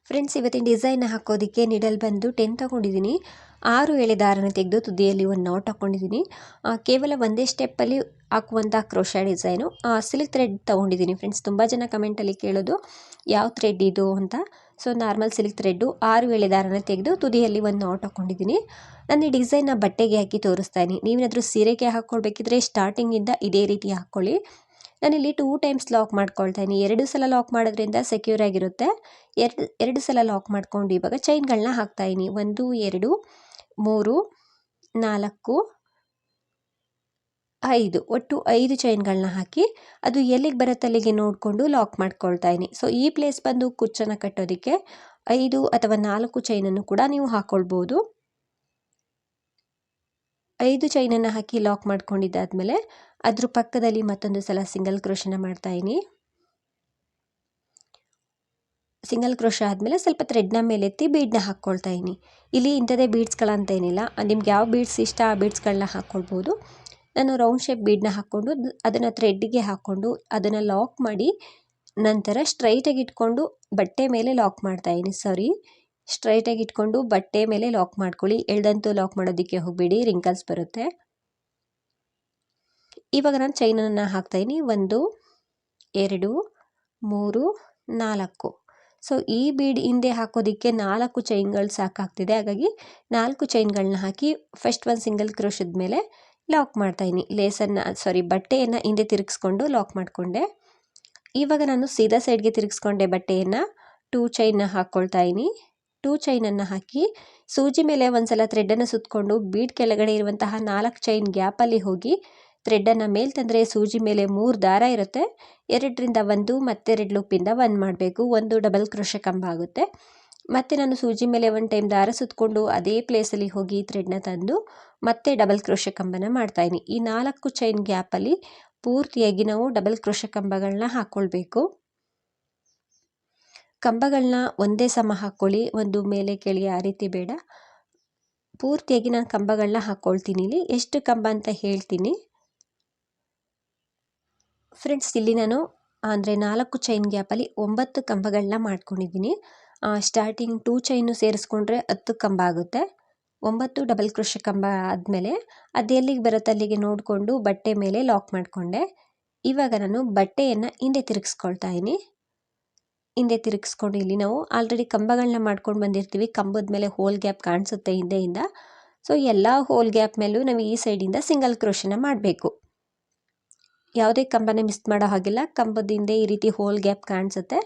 Friends, ಇವತ್ತಿನ design ಹಾಕೋದಕ್ಕೆ needle ಬಂದು 10 ತಗೊಂಡಿದ್ದೀನಿ. 6 ಎಳೆ ದಾರನ ತೆಗೆದು ತುದಿಯಲ್ಲಿ ಒಂದು ನಾಟ್ ಹಾಕ್ಕೊಂಡಿದ್ದೀನಿ. ಕೇವಲ ಒಂದೇ ಸ್ಟೆಪ್ಪಲ್ಲಿ ಹಾಕುವಂಥ ಕ್ರೋಶಾ ಡಿಸೈನು. ಸಿಲ್ಕ್ ಥ್ರೆಡ್ ತೊಗೊಂಡಿದ್ದೀನಿ ಫ್ರೆಂಡ್ಸ್. ತುಂಬ ಜನ ಕಮೆಂಟಲ್ಲಿ ಕೇಳೋದು ಯಾವ ಥ್ರೆಡ್ ಇದು ಅಂತ. ಸೊ ನಾರ್ಮಲ್ ಸಿಲ್ಕ್ ಥ್ರೆಡ್ಡು 6 ಎಳೆ ದಾರನ ತೆಗೆದು ತುದಿಯಲ್ಲಿ ಒಂದು ನಾಟ್ ಹಾಕ್ಕೊಂಡಿದ್ದೀನಿ. ನಾನು ಈ ಡಿಸೈನ್ನ ಬಟ್ಟೆಗೆ ಹಾಕಿ ತೋರಿಸ್ತಾ ಇದ್ದೀನಿ. ನೀವೇನಾದರೂ ಸೀರೆಗೆ ಹಾಕ್ಕೊಳ್ಬೇಕಿದ್ರೆ ಸ್ಟಾರ್ಟಿಂಗಿಂದ ಇದೇ ರೀತಿ ಹಾಕ್ಕೊಳ್ಳಿ. ನಾನಿಲ್ಲಿ 2 ಟೈಮ್ಸ್ ಲಾಕ್ ಮಾಡ್ಕೊಳ್ತಾ ಇದ್ದೀನಿ. 2 ಸಲ ಲಾಕ್ ಮಾಡೋದ್ರಿಂದ ಸೆಕ್ಯೂರ್ ಆಗಿರುತ್ತೆ. ಎರಡು ಸಲ ಲಾಕ್ ಮಾಡ್ಕೊಂಡು ಇವಾಗ ಚೈನ್ಗಳನ್ನ ಹಾಕ್ತಾ ಇದ್ದೀನಿ. 1 2 3 4 5 ಒಟ್ಟು 5 ಚೈನ್ಗಳನ್ನ ಹಾಕಿ ಅದು ಎಲ್ಲಿಗೆ ಬರುತ್ತೆ ಅಲ್ಲಿಗೆ ನೋಡಿಕೊಂಡು ಲಾಕ್ ಮಾಡ್ಕೊಳ್ತಾ ಇದ್ದೀನಿ. ಸೊ ಈ ಪ್ಲೇಸ್ ಬಂದು ಕುಚ್ಚನ್ನು ಕಟ್ಟೋದಕ್ಕೆ 5 ಅಥವಾ 4 ಚೈನನ್ನು ಕೂಡ ನೀವು ಹಾಕ್ಕೊಳ್ಬೋದು. 5 ಚೈನನ್ನು ಹಾಕಿ ಲಾಕ್ ಮಾಡ್ಕೊಂಡಿದ್ದಾದಮೇಲೆ ಅದ್ರ ಪಕ್ಕದಲ್ಲಿ ಮತ್ತೊಂದು ಸಲ ಸಿಂಗಲ್ ಕ್ರೋಶನ ಮಾಡ್ತಾ ಇದ್ದೀನಿ. ಸಿಂಗಲ್ ಕ್ರೋಶ ಆದಮೇಲೆ ಸ್ವಲ್ಪ ಥ್ರೆಡ್ನ ಮೇಲೆತ್ತಿ ಬೀಡನ್ನ ಹಾಕ್ಕೊಳ್ತಾ ಇದ್ದೀನಿ. ಇಲ್ಲಿ ಇಂಥದ್ದೇ ಬೀಡ್ಸ್ಗಳಂತ ಏನಿಲ್ಲ, ನಿಮ್ಗೆ ಯಾವ ಬೀಡ್ಸ್ ಇಷ್ಟ ಆ ಬೀಡ್ಸ್ಗಳನ್ನ ಹಾಕ್ಕೊಳ್ಬೋದು. ನಾನು ರೌಂಡ್ ಶೇಪ್ ಬೀಡನ್ನ ಹಾಕ್ಕೊಂಡು ಅದನ್ನು ಥ್ರೆಡ್ಗೆ ಹಾಕ್ಕೊಂಡು ಅದನ್ನು ಲಾಕ್ ಮಾಡಿ ನಂತರ ಸ್ಟ್ರೈಟಾಗಿ ಇಟ್ಕೊಂಡು ಬಟ್ಟೆ ಮೇಲೆ ಲಾಕ್ ಮಾಡ್ತಾಯಿದ್ದೀನಿ. ಸ್ಟ್ರೈಟಾಗಿ ಇಟ್ಕೊಂಡು ಬಟ್ಟೆ ಮೇಲೆ ಲಾಕ್ ಮಾಡ್ಕೊಳ್ಳಿ. ಎಳ್ದಂತೂ ಲಾಕ್ ಮಾಡೋದಕ್ಕೆ ಹೋಗಬೇಡಿ, ರಿಂಕಲ್ಸ್ ಬರುತ್ತೆ. ಇವಾಗ ನಾನು ಚೈನನ್ನು ಹಾಕ್ತಾಯಿದ್ದೀನಿ. 1 2 3 4. ಸೊ ಈ ಬೀಡ್ ಹಿಂದೆ ಹಾಕೋದಕ್ಕೆ 4 ಚೈನ್ಗಳು ಸಾಕಾಗ್ತಿದೆ. ಹಾಗಾಗಿ 4 ಚೈನ್ಗಳನ್ನ ಹಾಕಿ ಫಸ್ಟ್ ಒಂದು ಸಿಂಗಲ್ ಕ್ರೋಶದ ಮೇಲೆ ಲಾಕ್ ಮಾಡ್ತಾಯಿದ್ದೀನಿ. ಬಟ್ಟೆಯನ್ನು ಹಿಂದೆ ತಿರುಗಿಸ್ಕೊಂಡು ಲಾಕ್ ಮಾಡಿಕೊಂಡೆ. ಇವಾಗ ನಾನು ಸೀದಾ ಸೈಡ್ಗೆ ತಿರುಗಿಸ್ಕೊಂಡೆ ಬಟ್ಟೆಯನ್ನು. 2 ಚೈನ್ನ ಹಾಕ್ಕೊಳ್ತಾ ಇದ್ದೀನಿ. 2 ಚೈನನ್ನು ಹಾಕಿ ಸೂಜಿ ಮೇಲೆ ಒಂದು ಸಲ ಥ್ರೆಡನ್ನು ಸುತ್ತಕೊಂಡು ಬೀಡ್ ಕೆಳಗಡೆ ಇರುವಂತಹ 4 ಚೈನ್ ಗ್ಯಾಪಲ್ಲಿ ಹೋಗಿ ಥ್ರೆಡನ್ನು ಮೇಲೆ ತಂದರೆ ಸೂಜಿ ಮೇಲೆ 3 ದಾರ ಇರುತ್ತೆ. 2ರಿಂದ 1 ಮತ್ತೆ 2 ಲೂಪಿಂದ 1 ಮಾಡಬೇಕು. 1 ಡಬಲ್ ಕ್ರೋಶೆ ಕಂಬ ಆಗುತ್ತೆ. ಮತ್ತು ನಾನು ಸೂಜಿ ಮೇಲೆ 1 ಟೈಮ್ ದಾರ ಸುತ್ತಕೊಂಡು ಅದೇ ಪ್ಲೇಸಲ್ಲಿ ಹೋಗಿ ಥ್ರೆಡ್ನ ತಂದು ಮತ್ತೆ ಡಬಲ್ ಕ್ರೋಶೆ ಕಂಬನ ಮಾಡ್ತಾಯಿದ್ದೀನಿ. ಈ 4 ಚೈನ್ ಗ್ಯಾಪಲ್ಲಿ ಪೂರ್ತಿಯಾಗಿ ನಾವು ಡಬಲ್ ಕ್ರೋಶೆ ಕಂಬಗಳನ್ನ ಹಾಕ್ಕೊಳ್ಬೇಕು. ಕಂಬಗಳನ್ನ ಒಂದೇ ಸಮ ಹಾಕ್ಕೊಳ್ಳಿ, ಒಂದು ಮೇಲೆ ಕೆಳಗೆ ಆ ರೀತಿ ಬೇಡ. ಪೂರ್ತಿಯಾಗಿ ನಾನು ಕಂಬಗಳನ್ನ ಹಾಕ್ಕೊಳ್ತೀನಿ. ಇಲ್ಲಿ ಎಷ್ಟು ಕಂಬ ಅಂತ ಹೇಳ್ತೀನಿ ಫ್ರೆಂಡ್ಸ್. ಇಲ್ಲಿ ನಾನು 4 ಚೈನ್ ಗ್ಯಾಪಲ್ಲಿ 9 ಕಂಬಗಳನ್ನ ಮಾಡ್ಕೊಂಡಿದ್ದೀನಿ. ಸ್ಟಾರ್ಟಿಂಗ್ 2 ಚೈನು ಸೇರಿಸ್ಕೊಂಡ್ರೆ 10 ಕಂಬ ಆಗುತ್ತೆ. 9 ಡಬಲ್ ಕ್ರೋಶೆ ಕಂಬ ಆದಮೇಲೆ ಅದು ಎಲ್ಲಿಗೆ ಬರುತ್ತೆ ಅಲ್ಲಿಗೆ ನೋಡಿಕೊಂಡು ಬಟ್ಟೆ ಮೇಲೆ ಲಾಕ್ ಮಾಡಿಕೊಂಡೆ. ಇವಾಗ ನಾನು ಬಟ್ಟೆಯನ್ನು ಹಿಂದೆ ತಿರುಗಿಸ್ಕೊಳ್ತಾ ಇದ್ದೀನಿ. ಹಿಂದೆ ತಿರುಗಿಸ್ಕೊಂಡು ಇಲ್ಲಿ ನಾವು ಆಲ್ರೆಡಿ ಕಂಬಗಳನ್ನ ಮಾಡ್ಕೊಂಡು ಬಂದಿರ್ತೀವಿ. ಕಂಬದ ಮೇಲೆ ಹೋಲ್ ಗ್ಯಾಪ್ ಕಾಣಿಸುತ್ತೆ ಹಿಂದೆಯಿಂದ. ಸೊ ಎಲ್ಲ ಹೋಲ್ ಗ್ಯಾಪ್ ಮೇಲೂ ನಾವು ಈ ಸೈಡಿಂದ ಸಿಂಗಲ್ ಕ್ರೋಶನ ಮಾಡಬೇಕು. ಯಾವುದೇ ಕಂಬನ ಮಿಸ್ ಮಾಡೋ ಹಾಗಿಲ್ಲ. ಕಂಬದ ಹಿಂದೆ ಈ ರೀತಿ ಹೋಲ್ ಗ್ಯಾಪ್ ಕಾಣಿಸುತ್ತೆ.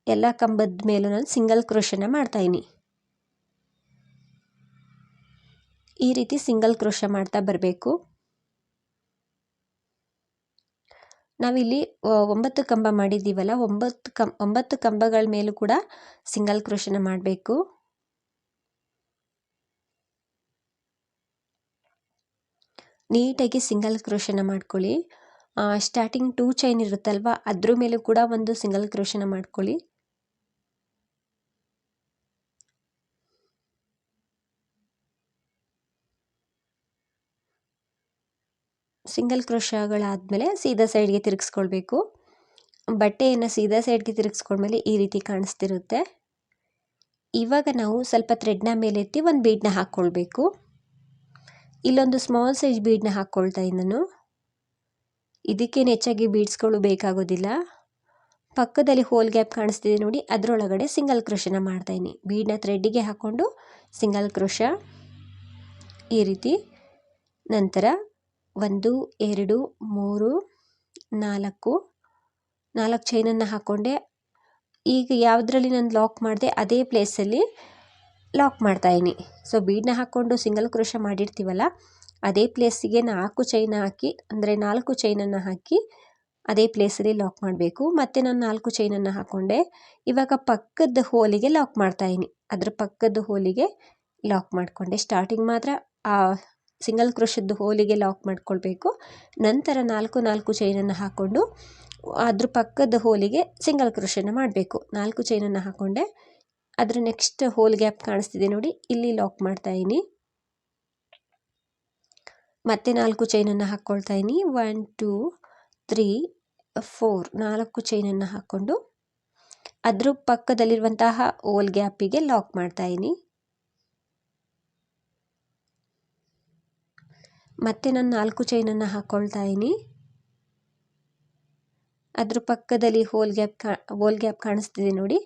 ಎಲ್ಲ ಕಂಬದ ಮೇಲೂ ನಾನು ಸಿಂಗಲ್ ಕ್ರೋಶನ ಮಾಡ್ತಾಯಿದ್ದೀನಿ. ಈ ರೀತಿ ಸಿಂಗಲ್ ಕ್ರೋಶ ಮಾಡ್ತಾ ಬರಬೇಕು. ನಾವಿಲ್ಲಿ 9 ಕಂಬ ಮಾಡಿದ್ದೀವಲ್ಲ, 9 ಕಂಬಗಳ ಮೇಲೂ ಕೂಡ ಸಿಂಗಲ್ ಕ್ರೋಶನ ಮಾಡಬೇಕು. ನೀಟಾಗಿ ಸಿಂಗಲ್ ಕ್ರೋಶನ ಮಾಡ್ಕೊಳ್ಳಿ. ಸ್ಟಾರ್ಟಿಂಗ್ 2 ಚೈನ್ ಇರುತ್ತಲ್ವ ಅದ್ರ ಮೇಲೂ ಕೂಡ ಒಂದು ಸಿಂಗಲ್ ಕ್ರೋಶನ ಮಾಡ್ಕೊಳ್ಳಿ. ಸಿಂಗಲ್ ಕ್ರೋಶಗಳಾದಮೇಲೆ ಸೀದಾ ಸೈಡ್ಗೆ ತಿರುಗಿಸ್ಕೊಳ್ಬೇಕು. ಬಟ್ಟೆಯನ್ನು ಸೀದಾ ಸೈಡ್ಗೆ ತಿರುಗಿಸ್ಕೊಂಡ್ಮೇಲೆ ಈ ರೀತಿ ಕಾಣಿಸ್ತಿರುತ್ತೆ. ಇವಾಗ ನಾವು ಸ್ವಲ್ಪ ಥ್ರೆಡ್ನ ಮೇಲೆತ್ತಿ ಒಂದು ಬೀಡನ್ನ ಹಾಕ್ಕೊಳ್ಬೇಕು. ಇಲ್ಲೊಂದು ಸ್ಮಾಲ್ ಸೈಜ್ ಬೀಡನ್ನ ಹಾಕ್ಕೊಳ್ತಾ ಇದ್ದೀನಿ ನಾನು. ಇದಕ್ಕೇನು ಹೆಚ್ಚಾಗಿ ಬೀಡ್ಸ್ಗಳು ಬೇಕಾಗೋದಿಲ್ಲ. ಪಕ್ಕದಲ್ಲಿ ಹೋಲ್ ಗ್ಯಾಪ್ ಕಾಣಿಸ್ತಿದೆ ನೋಡಿ, ಅದರೊಳಗಡೆ ಸಿಂಗಲ್ ಕ್ರೋಶನ ಮಾಡ್ತಾಯಿದ್ದೀನಿ. ಬೀಡನ್ನ ಥ್ರೆಡ್ಡಿಗೆ ಹಾಕ್ಕೊಂಡು ಸಿಂಗಲ್ ಕ್ರೋಶ ಈ ರೀತಿ. ನಂತರ 1 2 3 4 ಚೈನನ್ನು ಹಾಕ್ಕೊಂಡೆ. ಈಗ ಯಾವುದರಲ್ಲಿ ನಾನು ಲಾಕ್ ಮಾಡಿದೆ ಅದೇ ಪ್ಲೇಸಲ್ಲಿ ಲಾಕ್ ಮಾಡ್ತಾಯಿದ್ದೀನಿ. ಸೊ ಬೀಡನ್ನ ಹಾಕ್ಕೊಂಡು ಸಿಂಗಲ್ ಕ್ರೋಶ ಮಾಡಿರ್ತೀವಲ್ಲ ಅದೇ ಪ್ಲೇಸಿಗೆ 4 ಚೈನ್ ಹಾಕಿ, ಅಂದರೆ 4 ಚೈನನ್ನು ಹಾಕಿ ಅದೇ ಪ್ಲೇಸಲ್ಲಿ ಲಾಕ್ ಮಾಡಬೇಕು. ಮತ್ತು ನಾನು 4 ಚೈನನ್ನು ಹಾಕ್ಕೊಂಡೆ. ಇವಾಗ ಪಕ್ಕದ ಹೋಲಿಗೆ ಲಾಕ್ ಮಾಡ್ತಾಯಿದ್ದೀನಿ. ಅದ್ರ ಪಕ್ಕದ ಹೋಲಿಗೆ ಲಾಕ್ ಮಾಡಿಕೊಂಡೆ. ಸ್ಟಾರ್ಟಿಂಗ್ ಮಾತ್ರ ಆ ಸಿಂಗಲ್ ಕ್ರೋಶದ್ದು ಹೋಲಿಗೆ ಲಾಕ್ ಮಾಡ್ಕೊಳ್ಬೇಕು. ನಂತರ 4 ಚೈನನ್ನು ಹಾಕ್ಕೊಂಡು ಅದ್ರ ಪಕ್ಕದ ಹೋಲಿಗೆ ಸಿಂಗಲ್ ಕ್ರೋಶನ ಮಾಡಬೇಕು. 4 ಚೈನನ್ನು ಹಾಕ್ಕೊಂಡೆ. ಅದರ ನೆಕ್ಸ್ಟ್ ಹೋಲ್ ಗ್ಯಾಪ್ ಕಾಣಿಸ್ತಿದೆ ನೋಡಿ, ಇಲ್ಲಿ ಲಾಕ್ ಮಾಡ್ತಾಯಿದ್ದೀನಿ. ಮತ್ತೆ 4 ಚೈನನ್ನು ಹಾಕ್ಕೊಳ್ತಾ ಇದ್ದೀನಿ. 1 2 3 4 4 ಚೈನನ್ನು ಹಾಕ್ಕೊಂಡು ಅದ್ರ ಪಕ್ಕದಲ್ಲಿರುವಂತಹ ಹೋಲ್ ಗ್ಯಾಪಿಗೆ ಲಾಕ್ ಮಾಡ್ತಾ ಇದ್ದೀನಿ. ಮತ್ತೆ ನಾನು 4 ಚೈನನ್ನು ಹಾಕ್ಕೊಳ್ತಾ ಇದ್ದೀನಿ. ಅದ್ರ ಪಕ್ಕದಲ್ಲಿ ಹೋಲ್ ಗ್ಯಾಪ್ ಕಾಣಿಸ್ತಿದೆ ನೋಡಿ,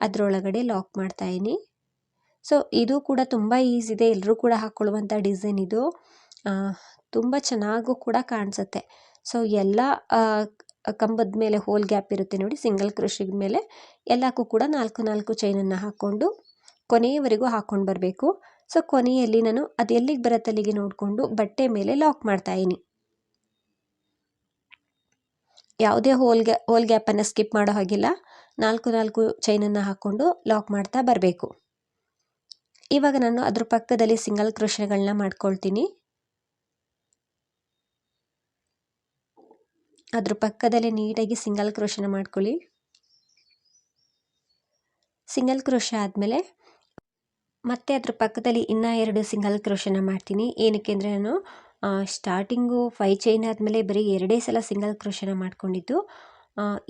ಅದರೊಳಗಡೆ ಲಾಕ್ ಮಾಡ್ತಾ ಇದ್ದೀನಿ. ಸೊ ಇದು ಕೂಡ ತುಂಬ ಈಸಿ ಇದೆ, ಎಲ್ಲರೂ ಕೂಡ ಹಾಕ್ಕೊಳ್ಳುವಂಥ ಡಿಸೈನ್ ಇದು. ತುಂಬ ಚೆನ್ನಾಗೂ ಕೂಡ ಕಾಣಿಸುತ್ತೆ. ಸೊ ಎಲ್ಲ ಕಂಬದ ಮೇಲೆ ಹೋಲ್ ಗ್ಯಾಪ್ ಇರುತ್ತೆ ನೋಡಿ, ಸಿಂಗಲ್ ಕ್ರೋಶೆಡ್ ಮೇಲೆ ಎಲ್ಲಕ್ಕೂ ಕೂಡ 4 ಚೈನನ್ನು ಹಾಕ್ಕೊಂಡು ಕೊನೆಯವರೆಗೂ ಹಾಕ್ಕೊಂಡು ಬರಬೇಕು. ಸೊ ಕೊನೆಯಲ್ಲಿ ನಾನು ಅದು ಎಲ್ಲಿಗೆ ಬರುತ್ತೆ ಅಲ್ಲಿಗೆ ನೋಡಿಕೊಂಡು ಬಟ್ಟೆ ಮೇಲೆ ಲಾಕ್ ಮಾಡ್ತಾ ಇದ್ದೀನಿ. ಯಾವುದೇ ಹೋಲ್ ಗ್ಯಾಪನ್ನು ಸ್ಕಿಪ್ ಮಾಡೋ ಹಾಗಿಲ್ಲ. 4 ಚೈನನ್ನು ಹಾಕ್ಕೊಂಡು ಲಾಕ್ ಮಾಡ್ತಾ ಬರಬೇಕು. ಇವಾಗ ನಾನು ಅದ್ರ ಪಕ್ಕದಲ್ಲಿ ಸಿಂಗಲ್ ಕ್ರೋಶೆಗಳನ್ನ ಮಾಡ್ಕೊಳ್ತೀನಿ. ಅದ್ರ ಪಕ್ಕದಲ್ಲೇ ನೀಟಾಗಿ ಸಿಂಗಲ್ ಕ್ರೋಶನ ಮಾಡ್ಕೊಳ್ಳಿ. ಸಿಂಗಲ್ ಕ್ರೋಶ ಆದಮೇಲೆ ಮತ್ತೆ ಅದ್ರ ಪಕ್ಕದಲ್ಲಿ ಇನ್ನೂ 2 ಸಿಂಗಲ್ ಕ್ರೋಶನ ಮಾಡ್ತೀನಿ. ಏನಕ್ಕೆ ಅಂದರೆ ನಾನು ಸ್ಟಾರ್ಟಿಂಗು 5 ಚೈನ್ ಆದಮೇಲೆ ಬರೀ 2 ಸಲ ಸಿಂಗಲ್ ಕ್ರೋಶನ ಮಾಡ್ಕೊಂಡಿದ್ದು.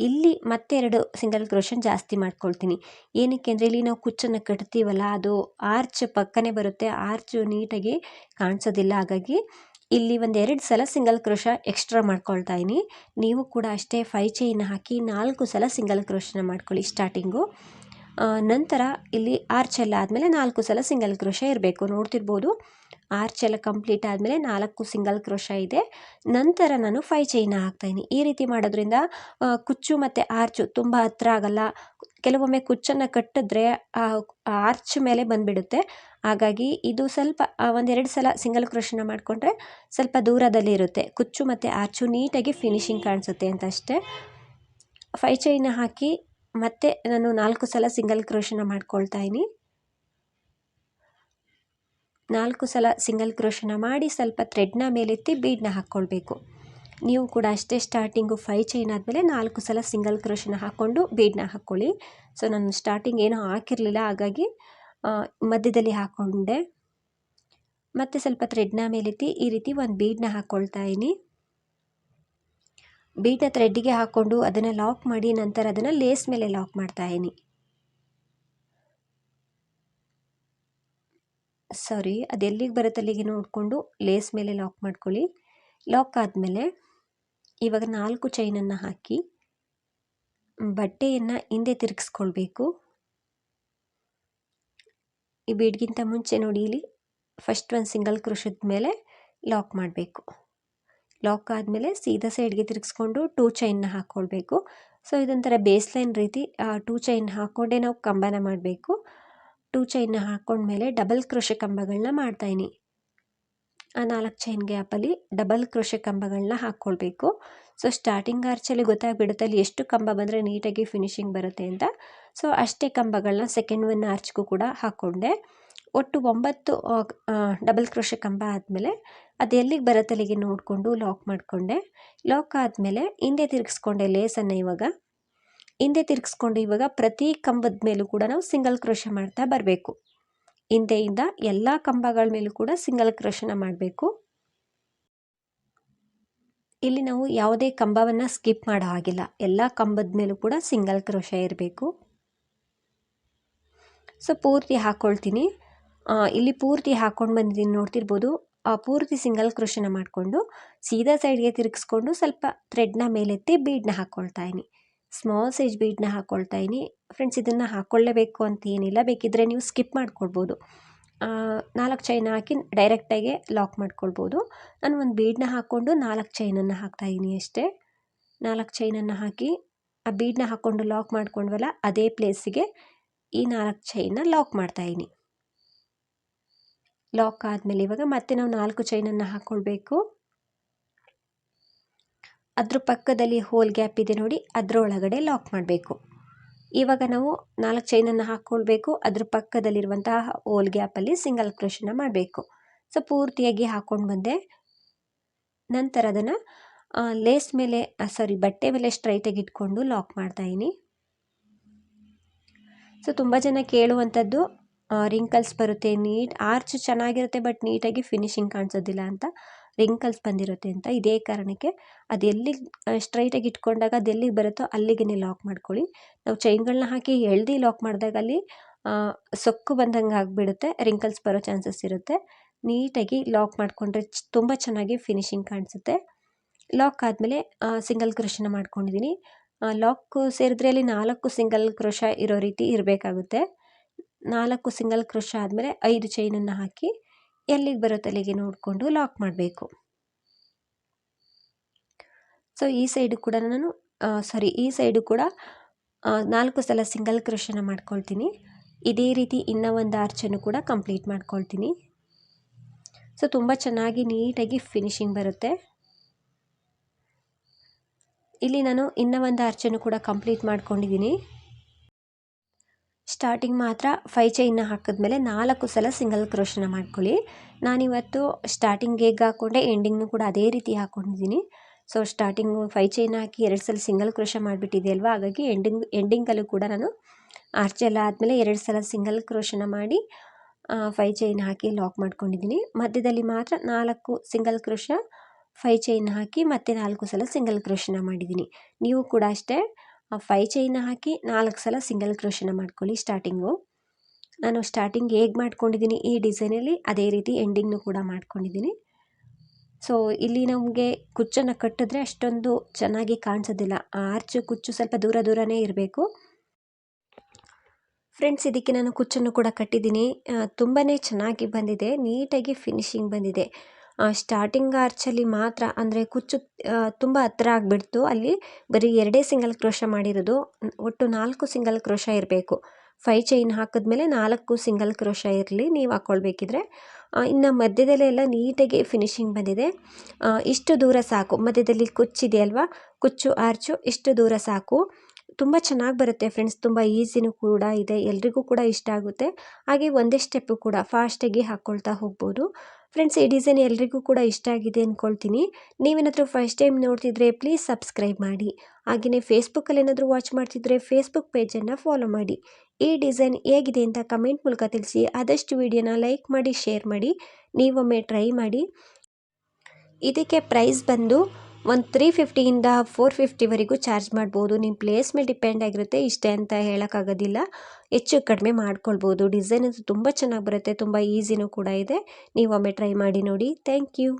ಇಲ್ಲಿ ಮತ್ತೆ 2 ಸಿಂಗಲ್ ಕ್ರೋಶನ್ ಜಾಸ್ತಿ ಮಾಡ್ಕೊಳ್ತೀನಿ. ಏನಕ್ಕೆ ಅಂದರೆ ಇಲ್ಲಿ ನಾವು ಕುಚ್ಚನ್ನು ಕಟ್ತೀವಲ್ಲ, ಅದು ಆರ್ಚ್ ಪಕ್ಕನೇ ಬರುತ್ತೆ, ಆರ್ಚು ನೀಟಾಗಿ ಕಾಣಿಸೋದಿಲ್ಲ. ಹಾಗಾಗಿ ಇಲ್ಲಿ 2 ಸಲ ಸಿಂಗಲ್ ಕ್ರೋಶ ಎಕ್ಸ್ಟ್ರಾ ಮಾಡ್ಕೊಳ್ತಾ ಇದ್ದೀನಿ. ನೀವು ಕೂಡ ಅಷ್ಟೇ 5 ಚೈನ್ ಹಾಕಿ 4 ಸಲ ಸಿಂಗಲ್ ಕ್ರೋಶನ ಮಾಡ್ಕೊಳ್ಳಿ ಸ್ಟಾರ್ಟಿಂಗು. ನಂತರ ಇಲ್ಲಿ ಆರ್ಚ್ ಎಲ್ಲ ಆದಮೇಲೆ 4 ಸಲ ಸಿಂಗಲ್ ಕ್ರೋಶ ಇರಬೇಕು. ನೋಡ್ತಿರ್ಬೋದು, ಆರ್ಚ್ ಎಲ್ಲ ಕಂಪ್ಲೀಟ್ ಆದಮೇಲೆ 4 ಸಿಂಗಲ್ ಕ್ರೋಶ ಇದೆ. ನಂತರ ನಾನು 5 ಚೈನ ಹಾಕ್ತಾಯಿದ್ದೀನಿ. ಈ ರೀತಿ ಮಾಡೋದ್ರಿಂದ ಕುಚ್ಚು ಮತ್ತು ಆರ್ಚು ತುಂಬ ಹತ್ರ ಆಗಲ್ಲ. ಕೆಲವೊಮ್ಮೆ ಕುಚ್ಚನ್ನು ಕಟ್ಟಿದ್ರೆ ಆರ್ಚ್ ಮೇಲೆ ಬಂದುಬಿಡುತ್ತೆ. ಹಾಗಾಗಿ ಇದು ಸ್ವಲ್ಪ 1-2 ಸಲ ಸಿಂಗಲ್ ಕ್ರೋಶನ ಮಾಡಿಕೊಂಡ್ರೆ ಸ್ವಲ್ಪ ದೂರದಲ್ಲಿ ಇರುತ್ತೆ, ಕುಚ್ಚು ಮತ್ತು ಆರ್ಚು ನೀಟಾಗಿ ಫಿನಿಶಿಂಗ್ ಕಾಣಿಸುತ್ತೆ ಅಂತ ಅಷ್ಟೇ. 5 ಚೈನ ಹಾಕಿ ಮತ್ತೆ ನಾನು 4 ಸಲ ಸಿಂಗಲ್ ಕ್ರೋಶನ ಮಾಡ್ಕೊಳ್ತಾ ಇದ್ದೀನಿ. 4 ಸಲ ಸಿಂಗಲ್ ಕ್ರೋಶನ ಮಾಡಿ ಸ್ವಲ್ಪ ಥ್ರೆಡ್ನ ಮೇಲೆತ್ತಿ ಬೀಡನ್ನ ಹಾಕ್ಕೊಳ್ಬೇಕು. ನೀವು ಕೂಡ ಅಷ್ಟೇ ಸ್ಟಾರ್ಟಿಂಗು 5 ಚೈನ್ ಆದಮೇಲೆ 4 ಸಲ ಸಿಂಗಲ್ ಕ್ರೋಶನ ಹಾಕ್ಕೊಂಡು ಬೀಡನ್ನ ಹಾಕ್ಕೊಳ್ಳಿ. ಸೊ ನಾನು ಸ್ಟಾರ್ಟಿಂಗ್ ಏನೂ ಹಾಕಿರಲಿಲ್ಲ, ಹಾಗಾಗಿ ಮಧ್ಯದಲ್ಲಿ ಹಾಕ್ಕೊಂಡೆ. ಮತ್ತು ಸ್ವಲ್ಪ ಥ್ರೆಡ್ನ ಮೇಲೆತ್ತಿ ಈ ರೀತಿ ಒಂದು ಬೀಡನ್ನ ಹಾಕ್ಕೊಳ್ತಾ ಇದ್ದೀನಿ. ಬೀಡನ್ನ ಥ್ರೆಡ್ಡಿಗೆ ಹಾಕ್ಕೊಂಡು ಅದನ್ನು ಲಾಕ್ ಮಾಡಿ ನಂತರ ಅದನ್ನು ಲೇಸ್ ಮೇಲೆ ಲಾಕ್ ಮಾಡ್ತಾ ಇದ್ದೀನಿ. ಅದು ಎಲ್ಲಿಗೆ ಬರುತ್ತೆ ಅಲ್ಲಿಗೆ ನೋಡಿಕೊಂಡು ಲೇಸ್ ಮೇಲೆ ಲಾಕ್ ಮಾಡ್ಕೊಳ್ಳಿ. ಲಾಕ್ ಆದಮೇಲೆ ಇವಾಗ 4 ಚೈನನ್ನು ಹಾಕಿ ಬಟ್ಟೆಯನ್ನು ಹಿಂದೆ ತಿರುಗಿಸ್ಕೊಳ್ಬೇಕು. ಈ ಬೀಡ್ಗಿಂತ ಮುಂಚೆ ನೋಡಿ, ಇಲ್ಲಿ ಫಸ್ಟ್ ಒಂದು ಸಿಂಗಲ್ ಕ್ರೋಶದ ಮೇಲೆ ಲಾಕ್ ಮಾಡಬೇಕು. ಲಾಕ್ ಆದಮೇಲೆ ಸೀದಾ ಸೈಡ್ಗೆ ತಿರುಗಿಸ್ಕೊಂಡು 2 ಚೈನ್ನ ಹಾಕ್ಕೊಳ್ಬೇಕು. ಸೊ ಇದೊಂಥರ ಬೇಸ್ ಲೈನ್ ರೀತಿ 2 ಚೈನ್ ಹಾಕ್ಕೊಂಡೇ ನಾವು ಕಂಬನ ಮಾಡಬೇಕು. 2 ಚೈನ್ನ ಹಾಕ್ಕೊಂಡ್ಮೇಲೆ ಡಬಲ್ ಕ್ರೋಶೆ ಕಂಬಗಳನ್ನ ಮಾಡ್ತಾಯಿನಿ. ಆ 4 ಚೈನ್ ಗ್ಯಾಪಲ್ಲಿ ಡಬಲ್ ಕ್ರೋಶೆ ಕಂಬಗಳನ್ನ ಹಾಕ್ಕೊಳ್ಬೇಕು. ಸೊ ಸ್ಟಾರ್ಟಿಂಗ್ ಆರ್ಚಲ್ಲಿ ಗೊತ್ತಾಗ್ಬಿಡುತ್ತೆ ಅಲ್ಲಿ ಎಷ್ಟು ಕಂಬ ಬಂದರೆ ನೀಟಾಗಿ ಫಿನಿಶಿಂಗ್ ಬರುತ್ತೆ ಅಂತ. ಸೊ ಅಷ್ಟೇ ಕಂಬಗಳನ್ನ ಸೆಕೆಂಡ್ ಒನ್ ಆರ್ಚ್ಗೂ ಕೂಡ ಹಾಕ್ಕೊಂಡೆ. ಒಟ್ಟು 9 ಡಬಲ್ ಕ್ರೋಶೆ ಕಂಬ ಆದಮೇಲೆ ಅದು ಎಲ್ಲಿಗೆ ಬರುತ್ತೆ ಅಲ್ಲಿಗೆ ನೋಡಿಕೊಂಡು ಲಾಕ್ ಮಾಡಿಕೊಂಡೆ. ಲಾಕ್ ಆದಮೇಲೆ ಹಿಂದೆ ತಿರುಗಿಸ್ಕೊಂಡೆ ಲೇಸನ್ನು. ಹಿಂದೆ ತಿರುಗಿಸ್ಕೊಂಡು ಇವಾಗ ಪ್ರತಿ ಕಂಬದ ಮೇಲೂ ಕೂಡ ನಾವು ಸಿಂಗಲ್ ಕ್ರೋಶೆ ಮಾಡ್ತಾ ಬರಬೇಕು. ಹಿಂದೆಯಿಂದ ಎಲ್ಲ ಕಂಬಗಳ ಮೇಲೂ ಕೂಡ ಸಿಂಗಲ್ ಕ್ರೋಶನ ಮಾಡಬೇಕು. ಇಲ್ಲಿ ನಾವು ಯಾವುದೇ ಕಂಬವನ್ನು ಸ್ಕಿಪ್ ಮಾಡೋ ಹಾಗಿಲ್ಲ, ಎಲ್ಲ ಕಂಬದ ಮೇಲೂ ಕೂಡ ಸಿಂಗಲ್ ಕ್ರೋಶೆ ಇರಬೇಕು. ಸೊ ಪೂರ್ತಿ ಹಾಕ್ಕೊಳ್ತೀನಿ. ಇಲ್ಲಿ ಪೂರ್ತಿ ಹಾಕ್ಕೊಂಡು ಬಂದಿದ್ದೀನಿ, ನೋಡ್ತಿರ್ಬೋದು. ಪೂರ್ತಿ ಸಿಂಗಲ್ ಕ್ರೋಶನ ಮಾಡಿಕೊಂಡು ಸೀದಾ ಸೈಡ್ಗೆ ತಿರುಗಿಸ್ಕೊಂಡು ಸ್ವಲ್ಪ ಥ್ರೆಡ್ನ ಮೇಲೆತ್ತಿ ಬೀಡನ್ನ ಹಾಕ್ಕೊಳ್ತಾ ಇದ್ದೀನಿ. ಸ್ಮಾಲ್ ಸೈಜ್ ಬೀಡನ್ನ ಹಾಕ್ಕೊಳ್ತಾ ಇದ್ದೀನಿ. ಫ್ರೆಂಡ್ಸ್, ಇದನ್ನು ಹಾಕ್ಕೊಳ್ಳೇಬೇಕು ಅಂತ ಏನಿಲ್ಲ, ಬೇಕಿದ್ದರೆ ನೀವು ಸ್ಕಿಪ್ ಮಾಡ್ಕೊಳ್ಬೋದು. 4 ಚೈನ್ ಹಾಕಿ ಡೈರೆಕ್ಟಾಗಿ ಲಾಕ್ ಮಾಡ್ಕೊಳ್ಬೋದು. ನಾನು ಒಂದು ಬೀಡನ್ನ ಹಾಕ್ಕೊಂಡು 4 ಚೈನನ್ನು ಹಾಕ್ತಾಯಿದ್ದೀನಿ ಅಷ್ಟೇ. 4 ಚೈನನ್ನು ಹಾಕಿ ಆ ಬೀಡನ್ನ ಹಾಕ್ಕೊಂಡು ಲಾಕ್ ಮಾಡ್ಕೊಂಡ್ವಲ್ಲ, ಅದೇ ಪ್ಲೇಸಿಗೆ ಈ 4 ಚೈನ್ನ ಲಾಕ್ ಮಾಡ್ತಾಯಿದ್ದೀನಿ. ಲಾಕ್ ಆದಮೇಲೆ ಇವಾಗ ಮತ್ತೆ ನಾವು 4 ಚೈನನ್ನು ಹಾಕ್ಕೊಳ್ಬೇಕು. ಅದ್ರ ಪಕ್ಕದಲ್ಲಿ ಹೋಲ್ ಗ್ಯಾಪ್ ಇದೆ ನೋಡಿ, ಅದರೊಳಗಡೆ ಲಾಕ್ ಮಾಡಬೇಕು. ಇವಾಗ ನಾವು 4 ಚೈನನ್ನು ಹಾಕ್ಕೊಳ್ಬೇಕು. ಅದ್ರ ಪಕ್ಕದಲ್ಲಿರುವಂತಹ ಹೋಲ್ ಗ್ಯಾಪಲ್ಲಿ ಸಿಂಗಲ್ ಕ್ರೋಶನ ಮಾಡಬೇಕು. ಸೊ ಪೂರ್ತಿಯಾಗಿ ಹಾಕ್ಕೊಂಡು ಬಂದೆ. ನಂತರ ಅದನ್ನು ಲೇಸ್ ಮೇಲೆ ಬಟ್ಟೆ ಮೇಲೆ ಸ್ಟ್ರೈಟಾಗಿ ಇಟ್ಕೊಂಡು ಲಾಕ್ ಮಾಡ್ತಾಯಿದ್ದೀನಿ. ಸೊ ತುಂಬ ಜನ ಕೇಳುವಂಥದ್ದು ರಿಂಕಲ್ಸ್ ಬರುತ್ತೆ, ಆರ್ಚ್ ಚೆನ್ನಾಗಿರುತ್ತೆ ಬಟ್ ನೀಟಾಗಿ ಫಿನಿಶಿಂಗ್ ಕಾಣಿಸೋದಿಲ್ಲ ಅಂತ. ರಿಂಕಲ್ಸ್ ಬಂದಿರುತ್ತೆ ಅಂತ. ಇದೇ ಕಾರಣಕ್ಕೆ ಅದು ಎಲ್ಲಿಗೆ ಸ್ಟ್ರೈಟಾಗಿ ಇಟ್ಕೊಂಡಾಗ ಅದು ಎಲ್ಲಿಗೆ ಬರುತ್ತೋ ಅಲ್ಲಿಗೆ ಲಾಕ್ ಮಾಡ್ಕೊಳ್ಳಿ. ನಾವು ಚೈನ್ಗಳನ್ನ ಹಾಕಿ ಎಳ್ದು ಲಾಕ್ ಮಾಡಿದಾಗ ಅಲ್ಲಿ ಸೊಕ್ಕು ಬಂದಂಗೆ ಆಗಿಬಿಡುತ್ತೆ, ರಿಂಕಲ್ಸ್ ಬರೋ ಚಾನ್ಸಸ್ ಇರುತ್ತೆ. ನೀಟಾಗಿ ಲಾಕ್ ಮಾಡಿಕೊಂಡ್ರೆ ತುಂಬ ಚೆನ್ನಾಗಿ ಫಿನಿಶಿಂಗ್ ಕಾಣಿಸುತ್ತೆ. ಲಾಕ್ ಆದಮೇಲೆ ಸಿಂಗಲ್ ಕ್ರೋಶನ ಮಾಡ್ಕೊಂಡಿದ್ದೀನಿ. ಲಾಕ್ ಸೇರಿದ್ರೆ ಅಲ್ಲಿ 4 ಸಿಂಗಲ್ ಕ್ರೋಶ ಇರೋ ರೀತಿ ಇರಬೇಕಾಗುತ್ತೆ. 4 ಸಿಂಗಲ್ ಕ್ರೋಶ ಆದಮೇಲೆ 5 ಚೈನನ್ನು ಹಾಕಿ ಎಲ್ಲಿಗೆ ಬರುತ್ತೆ ಅಲ್ಲಿಗೆ ನೋಡಿಕೊಂಡು ಲಾಕ್ ಮಾಡಬೇಕು. ಸೊ ಈ ಸೈಡು ಕೂಡ ಈ ಸೈಡು ಕೂಡ 4 ಸಲ ಸಿಂಗಲ್ ಕ್ರೋಶನ ಮಾಡ್ಕೊಳ್ತೀನಿ. ಇದೇ ರೀತಿ ಇನ್ನೂ ಒಂದು ಆರ್ಚನ್ನು ಕೂಡ ಕಂಪ್ಲೀಟ್ ಮಾಡ್ಕೊಳ್ತೀನಿ. ಸೊ ತುಂಬ ಚೆನ್ನಾಗಿ ನೀಟಾಗಿ ಫಿನಿಶಿಂಗ್ ಬರುತ್ತೆ. ಇಲ್ಲಿ ನಾನು ಇನ್ನೂ ಒಂದು ಆರ್ಚನ್ನು ಕೂಡ ಕಂಪ್ಲೀಟ್ ಮಾಡ್ಕೊಂಡಿದ್ದೀನಿ. ಸ್ಟಾರ್ಟಿಂಗ್ ಮಾತ್ರ 5 ಚೈನ್ನ ಹಾಕಿದ್ಮೇಲೆ 4 ಸಲ ಸಿಂಗಲ್ ಕ್ರೋಶನ ಮಾಡ್ಕೊಳ್ಳಿ. ನಾನಿವತ್ತು ಸ್ಟಾರ್ಟಿಂಗ್ ಹೇಗೆ ಹಾಕ್ಕೊಂಡೆ ಎಂಡಿಂಗ್ನು ಕೂಡ ಅದೇ ರೀತಿ ಹಾಕ್ಕೊಂಡಿದ್ದೀನಿ. ಸೊ ಸ್ಟಾರ್ಟಿಂಗು 5 ಚೈನ್ ಹಾಕಿ 2 ಸಲ ಸಿಂಗಲ್ ಕ್ರೋಶ ಮಾಡಿಬಿಟ್ಟಿದೆ ಅಲ್ವಾ, ಹಾಗಾಗಿ ಎಂಡಿಂಗಲ್ಲೂ ಕೂಡ ನಾನು ಆರ್ಚ್ ಎಲ್ಲ ಆದಮೇಲೆ 2 ಸಲ ಸಿಂಗಲ್ ಕ್ರೋಶನ ಮಾಡಿ 5 ಚೈನ್ ಹಾಕಿ ಲಾಕ್ ಮಾಡ್ಕೊಂಡಿದ್ದೀನಿ. ಮಧ್ಯದಲ್ಲಿ ಮಾತ್ರ 4 ಸಿಂಗಲ್ ಕ್ರೋಶ 5 ಚೈನ್ ಹಾಕಿ ಮತ್ತೆ 4 ಸಲ ಸಿಂಗಲ್ ಕ್ರೋಶನ ಮಾಡಿದ್ದೀನಿ. ನೀವು ಕೂಡ ಅಷ್ಟೇ 5 ಚೈನ್ ಹಾಕಿ 4 ಸಲ ಸಿಂಗಲ್ ಕ್ರೋಶನ ಮಾಡ್ಕೊಳ್ಳಿ ಸ್ಟಾರ್ಟಿಂಗು. ನಾನು ಸ್ಟಾರ್ಟಿಂಗ್ ಹೇಗೆ ಮಾಡ್ಕೊಂಡಿದ್ದೀನಿ ಈ ಡಿಸೈನಲ್ಲಿ ಅದೇ ರೀತಿ ಎಂಡಿಂಗ್ನು ಕೂಡ ಮಾಡ್ಕೊಂಡಿದ್ದೀನಿ. ಸೊ ಇಲ್ಲಿ ನಮಗೆ ಕುಚ್ಚನ್ನು ಕಟ್ಟಿದ್ರೆ ಅಷ್ಟೊಂದು ಚೆನ್ನಾಗಿ ಕಾಣಿಸೋದಿಲ್ಲ, ಆರ್ಚು ಕುಚ್ಚು ಸ್ವಲ್ಪ ದೂರನೇ ಇರಬೇಕು. ಫ್ರೆಂಡ್ಸ್, ಇದಕ್ಕೆ ನಾನು ಕುಚ್ಚನ್ನು ಕೂಡ ಕಟ್ಟಿದ್ದೀನಿ. ತುಂಬಾ ಚೆನ್ನಾಗಿ ಬಂದಿದೆ, ನೀಟಾಗಿ ಫಿನಿಶಿಂಗ್ ಬಂದಿದೆ. ಸ್ಟಾರ್ಟಿಂಗ್ ಆರ್ಚಲ್ಲಿ ಮಾತ್ರ ಅಂದರೆ ಕುಚ್ಚು ತುಂಬ ಹತ್ರ ಆಗಿಬಿಡ್ತು, ಅಲ್ಲಿ ಬರೀ 2 ಸಿಂಗಲ್ ಕ್ರೋಶ ಮಾಡಿರೋದು. ಒಟ್ಟು 4 ಸಿಂಗಲ್ ಕ್ರೋಶ ಇರಬೇಕು. 5 ಚೈನ್ ಹಾಕಿದ್ಮೇಲೆ 4 ಸಿಂಗಲ್ ಕ್ರೋಶ ಇರಲಿ ನೀವು ಹಾಕ್ಕೊಳ್ಬೇಕಿದ್ರೆ. ಇನ್ನು ಮಧ್ಯದಲ್ಲೆಲ್ಲ ನೀಟಾಗಿ ಫಿನಿಶಿಂಗ್ ಬಂದಿದೆ. ಇಷ್ಟು ದೂರ ಸಾಕು, ಮಧ್ಯದಲ್ಲಿ ಕುಚ್ಚಿದೆ ಅಲ್ವಾ, ಕುಚ್ಚು ಆರ್ಚು ಇಷ್ಟು ದೂರ ಸಾಕು. ತುಂಬ ಚೆನ್ನಾಗಿ ಬರುತ್ತೆ ಫ್ರೆಂಡ್ಸ್, ತುಂಬ ಈಸಿನೂ ಕೂಡ ಇದೆ, ಎಲ್ರಿಗೂ ಕೂಡ ಇಷ್ಟ ಆಗುತ್ತೆ. ಹಾಗೆ ಒಂದೇ ಸ್ಟೆಪ್ಪು ಕೂಡ ಫಾಸ್ಟಾಗಿ ಹಾಕ್ಕೊಳ್ತಾ ಹೋಗ್ಬೋದು. ಫ್ರೆಂಡ್ಸ್, ಈ ಡಿಸೈನ್ ಎಲ್ರಿಗೂ ಕೂಡ ಇಷ್ಟ ಆಗಿದೆ ಅಂದ್ಕೊಳ್ತೀನಿ. ನೀವೇನಾದರೂ ಫಸ್ಟ್ ಟೈಮ್ ನೋಡ್ತಿದ್ರೆ ಪ್ಲೀಸ್ ಸಬ್ಸ್ಕ್ರೈಬ್ ಮಾಡಿ. ಹಾಗೆಯೇ ಫೇಸ್ಬುಕ್ಕಲ್ಲಿ ಏನಾದರೂ ವಾಚ್ ಮಾಡ್ತಿದ್ರೆ ಫೇಸ್ಬುಕ್ ಪೇಜನ್ನು ಫಾಲೋ ಮಾಡಿ. ಈ ಡಿಸೈನ್ ಹೇಗಿದೆ ಅಂತ ಕಮೆಂಟ್ ಮೂಲಕ ತಿಳಿಸಿ. ಆದಷ್ಟು ವಿಡಿಯೋನ ಲೈಕ್ ಮಾಡಿ, ಶೇರ್ ಮಾಡಿ, ನೀವೊಮ್ಮೆ ಟ್ರೈ ಮಾಡಿ. ಇದಕ್ಕೆ ಪ್ರೈಸ್ ಬಂದು ಒಂದು 350ಇಂದ 450ವರೆಗೂ ಚಾರ್ಜ್ ಮಾಡ್ಬೋದು. ನಿಮ್ಮ ಪ್ಲೇಸ್ ಮೇಲೆ ಡಿಪೆಂಡ್ ಆಗಿರುತ್ತೆ, ಇಷ್ಟೇ ಅಂತ ಹೇಳೋಕ್ಕಾಗೋದಿಲ್ಲ, ಹೆಚ್ಚು ಕಡಿಮೆ ಮಾಡ್ಕೊಳ್ಬೋದು. ಡಿಸೈನ್ ತುಂಬ ಚೆನ್ನಾಗಿ ಬರುತ್ತೆ, ತುಂಬ ಈಸಿನೂ ಕೂಡ ಇದೆ. ನೀವೊಮ್ಮೆ ಟ್ರೈ ಮಾಡಿ ನೋಡಿ. Thank you.